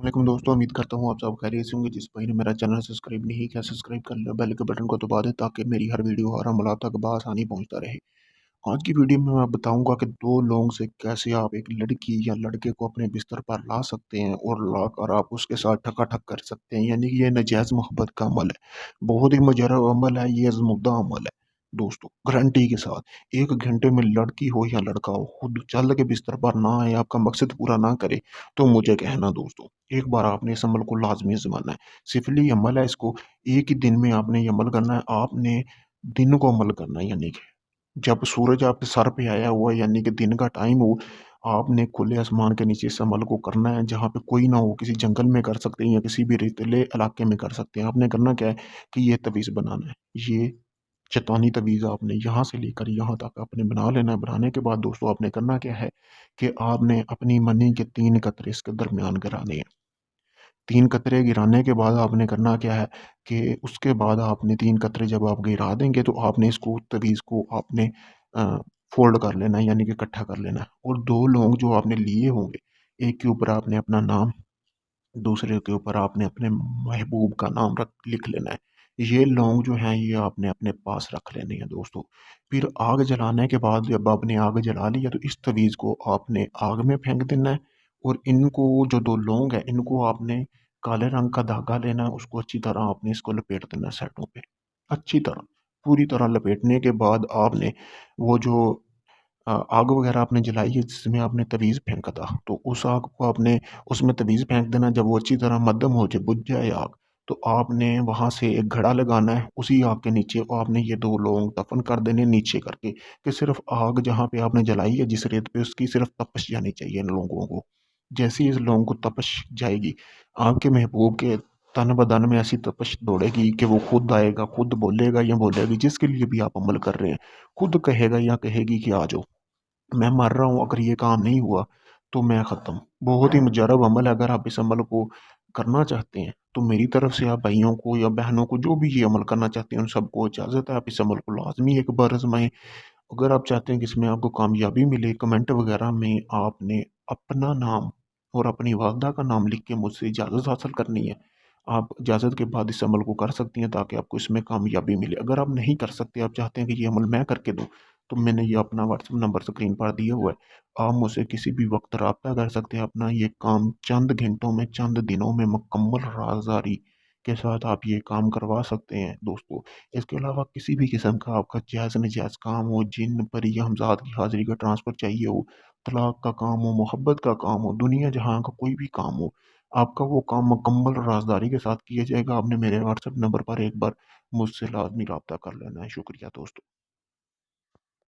वालेकुम दोस्तों, उम्मीद करता हूँ आप सब खैरियत से होंगे। जिस भाई ने मेरा चैनल सब्सक्राइब नहीं किया, सब्सक्राइब कर लो, बेल के बटन को दबा दें ताकि मेरी हर वीडियो और अमल आप तक बआसानी पहुँचता रहे। आज की वीडियो में मैं बताऊंगा कि दो लोगों से कैसे आप एक लड़की या लड़के को अपने बिस्तर पर ला सकते हैं और लाकर आप उसके साथ ठकाठक कर सकते हैं। यानी कि ये नजायज़ मोहब्बत का अमल है। बहुत ही मुजर्रब अमल है, ये आज़मूदा अमल है दोस्तों, गारंटी के साथ। 1 घंटे में लड़की हो या लड़का हो, खुद चल के बिस्तर पर ना आए, आपका मकसद पूरा ना करे, तो मुझे कहना दोस्तों, एक बार आपने इस अमल को लाज़मी आज़माना है। सिफली अमल है, इसको एक ही दिन में आपने ये अमल करना है। आपने दिन को अमल करना है, यानी कि जब सूरज आपके सर पे आया हुआ है, यानी कि दिन का टाइम हो, आपने खुले आसमान के नीचे इस अमल को करना है, जहाँ पे कोई ना हो। किसी जंगल में कर सकते हैं या किसी भी रेतीले इलाके में कर सकते हैं। आपने करना क्या है कि ये तवीज़ बनाना है। ये शैतानी तवीज़ आपने यहाँ से लेकर यहाँ तक आपने बना लेना है। बनाने के बाद दोस्तों आपने करना क्या है कि आपने अपनी मनी के 3 कतरे इसके दरमियान गिराने हैं। 3 कतरे गिराने के बाद आपने करना क्या है कि उसके बाद आपने 3 कतरे जब आप गिरा देंगे, तो आपने इसको तवीज़ को आपने अ, फ़ोल्ड कर लेना है, यानी कि इकट्ठा कर लेना है। और 2 लौंग जो आपने लिए होंगे, एक के ऊपर आपने अपना नाम, दूसरे के ऊपर आपने अपने महबूब का नाम रख लिख लेना है। ये लौंग जो हैं ये आपने अपने पास रख लेने हैं दोस्तों। फिर आग जलाने के बाद जब आपने आग जला लिया, तो इस तवीज़ को आपने आग में फेंक देना है। और इनको जो 2 लौंग हैं, इनको आपने काले रंग का धागा लेना है, उसको अच्छी तरह आपने इसको लपेट देना है साइडों पे। अच्छी तरह, पूरी तरह लपेटने के बाद आपने वो जो आग वगैरह आपने जलाई है जिसमें आपने तवीज़ फेंका था, तो उस आग को आपने उसमें तवीज़ फेंक देना। जब वो अच्छी तरह मद्धम हो जाए, बुझ जाए आग, तो आपने वहाँ से एक घड़ा लगाना है। उसी आग के नीचे आपने ये 2 लौंग दफन कर देने नीचे करके, कि सिर्फ आग जहाँ पे आपने जलाई है जिस रेत पे, उसकी सिर्फ तपश जानी चाहिए इन लोगों को। जैसे ही इस लौंग को तपश जाएगी, आपके महबूब के तन बदन में ऐसी तपश दौड़ेगी कि वो खुद आएगा, खुद बोलेगा या बोलेगी, जिसके लिए भी आप अमल कर रहे हैं, खुद कहेगा या कहेगी कि आ जाओ, मैं मर रहा हूँ, अगर ये काम नहीं हुआ तो मैं ख़त्म। बहुत ही मुजर्रब अमल है। अगर आप इस अमल को करना चाहते हैं, तो मेरी तरफ से आप भाइयों को या बहनों को, जो भी ये अमल करना चाहते हैं, उन सबको इजाज़त है। आप इस अमल को लाज़मी एक बार आज़माएँ। अगर आप चाहते हैं कि इसमें आपको कामयाबी मिले, कमेंट वगैरह में आपने अपना नाम और अपनी वालदा का नाम लिख के मुझसे इजाज़त हासिल करनी है। आप इजाज़त के बाद इस अमल को कर सकती हैं ताकि आपको इसमें कामयाबी मिले। अगर आप नहीं कर सकते, आप चाहते हैं कि ये अमल मैं करके दूँ, तो मैंने ये अपना व्हाट्सएप नंबर स्क्रीन पर दिया हुआ है। आप मुझसे किसी भी वक़्त राब्ता कर सकते हैं। अपना ये काम चंद घंटों में, चंद दिनों में मुकम्मल राज़दारी के साथ आप ये काम करवा सकते हैं दोस्तों। इसके अलावा किसी भी किस्म का आपका जायज़-नजायज़ काम हो, जिन, परी या हमज़ाद की हाज़िरी का ट्रांसफ़र चाहिए हो, तलाक का काम हो, मोहब्बत का काम हो, दुनिया जहाँ का कोई भी काम हो, आपका वो काम मुकम्मल राज़दारी के साथ किया जाएगा। आपने मेरे व्हाट्सएप नंबर पर एक बार मुझसे लाज़मी राब्ता कर लेना है। शुक्रिया दोस्तों।